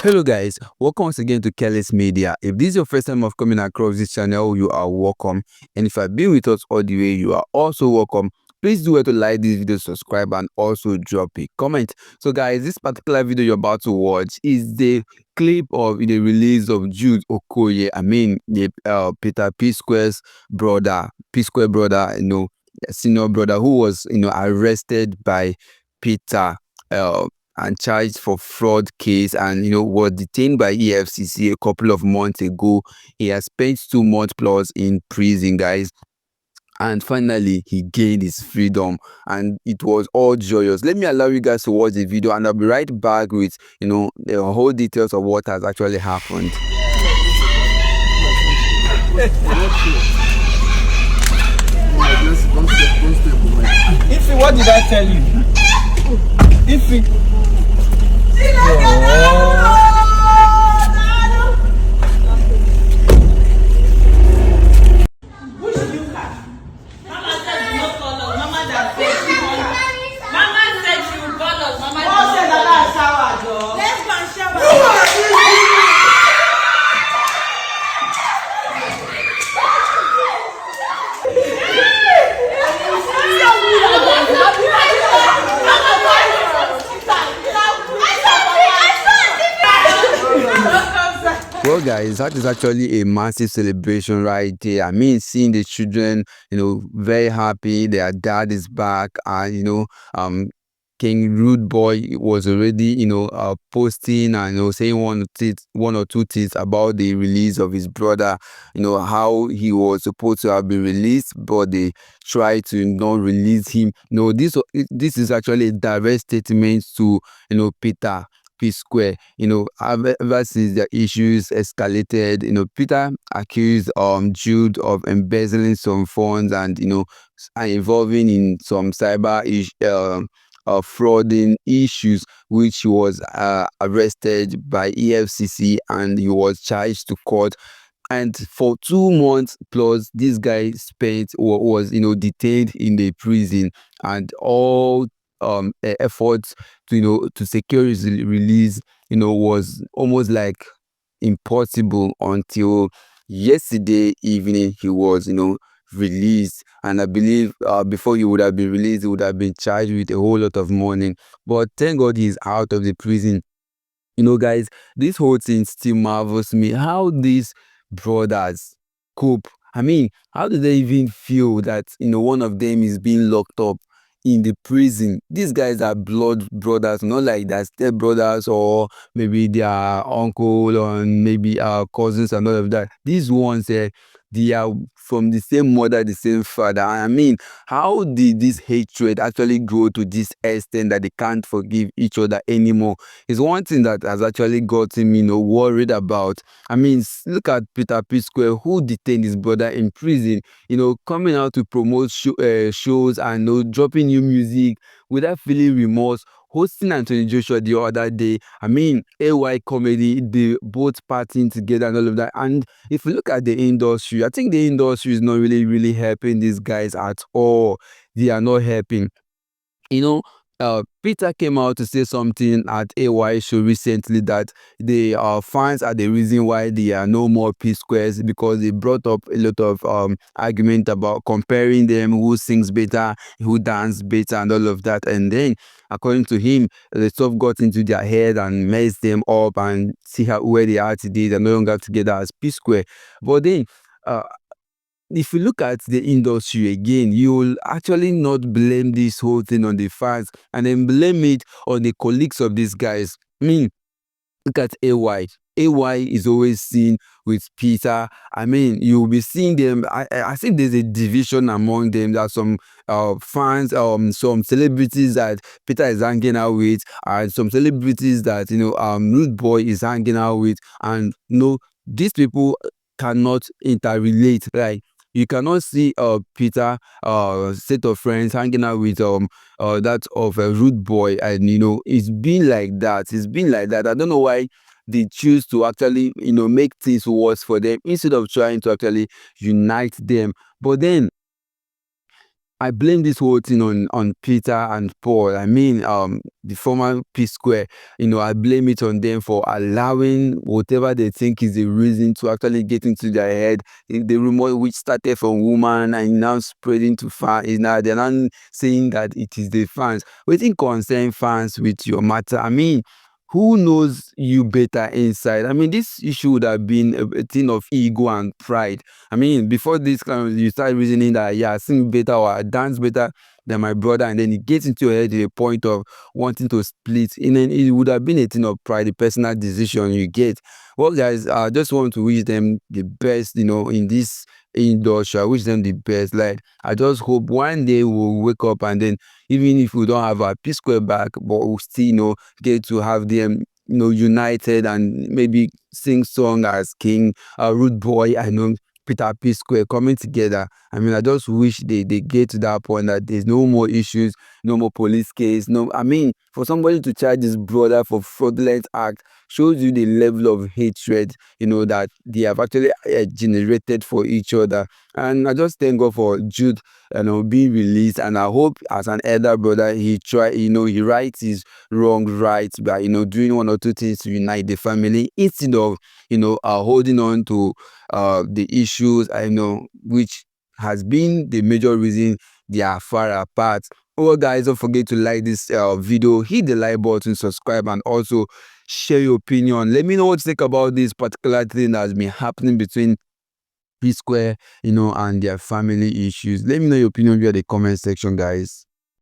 Hello guys, welcome once again to Careless Media. If this is your first time of coming across this channel, you are welcome. And if you've been with us all the way, you are also welcome. Please do well to like this video, subscribe, and also drop a comment. So guys, this particular video you're about to watch is the clip of the release of Jude Okoye. The Peter Psquare's brother, Psquare brother, senior brother who was arrested by Peter. And charged for fraud case, and was detained by EFCC a couple of months ago. He has spent 2 months plus in prison, guys, and finally he gained his freedom, and it was all joyous. Let me allow you guys to watch the video, and I'll be right back with the whole details of what has actually happened. Ify, what did I tell you? Ify. Well guys, that is actually a massive celebration right there. Seeing the children very happy their dad is back, and King Rude Boy was already posting and saying one or two things about the release of his brother, how he was supposed to have been released, but they tried to not release him. This is actually a direct statement to Peter Psquare. Ever since the issues escalated, Peter accused Jude of embezzling some funds, and and involving in some cyber frauding issues, which he was arrested by EFCC, and he was charged to court. And for 2 months plus, this guy spent or was detained in the prison, and all efforts to to secure his release was almost like impossible, until yesterday evening he was released. And I believe before he would have been released, he would have been charged with a whole lot of money. But thank God he's out of the prison. Guys, this whole thing still marvels me how these brothers cope. How do they even feel that one of them is being locked up in the prison? These guys are blood brothers, not like their step brothers, or maybe their uncle, or maybe our cousins and all of that. These ones, they are from the same mother, the same father. How did this hatred actually grow to this extent that they can't forgive each other anymore? Is one thing that has actually gotten me worried about. Look at Peter Psquare, who detained his brother in prison, coming out to promote shows, and dropping new music without feeling remorse, hosting Anthony Joshua the other day. AY comedy, they both partying together and all of that. And if you look at the industry, I think the industry is not really helping these guys at all. They are not helping. Peter came out to say something at AY show recently, that the fans are the reason why there are no more P-squares, because they brought up a lot of argument about comparing them, who sings better, who dance better, and all of that. And then, according to him, the stuff got into their head and messed them up, and see where they are today. They're no longer together as P-square. But then, uh, if you look at the industry again, you'll actually not blame this whole thing on the fans, and then blame it on the colleagues of these guys. Look at AY. AY is always seen with Peter. You'll be seeing them. I think there's a division among them. There are some fans, some celebrities that Peter is hanging out with, and some celebrities that Rude Boy is hanging out with, and these people cannot interrelate. Like, you cannot see Peter set of friends hanging out with that of a Rude Boy, and it's been like that. It's been like that. I don't know why they choose to actually make things worse for them, instead of trying to actually unite them. But then, I blame this whole thing on Peter and Paul. I mean, the former Psquare. I blame it on them for allowing whatever they think is the reason to actually get into their head. The rumor which started from woman and now spreading to fans. Is now they're now saying that it is the fans. Waiting concern fans with your matter. I mean, who knows you better inside? I mean, this issue would have been a thing of ego and pride. I mean, before this kind of, you start reasoning that, yeah, I sing better or I dance better than my brother, and then it gets into your head to the point of wanting to split. And then it would have been a thing of pride, the personal decision you get. Well, guys, I just want to wish them the best, in this industry. I wish them the best. Like, I just hope one day we'll wake up and then, even if we don't have our P Square back, but we'll still, get to have them, united and maybe sing song as King, Rude Boy, I know Peter Psquare coming together. I mean, I just wish they get to that point that there's no more issues, no more police case. No, I mean, for somebody to charge his brother for fraudulent act shows you the level of hatred, that they have actually generated for each other. And I just thank God for Jude, being released. And I hope as an elder brother, he try, he rights his wrong right by, doing one or two things to unite the family instead of, holding on to the issues I know, which has been the major reason they are far apart. Well, guys, don't forget to like this video, hit the like button, subscribe, and also share your opinion. Let me know what you think about this particular thing that has been happening between P Square, and their family issues. Let me know your opinion via the comment section, guys.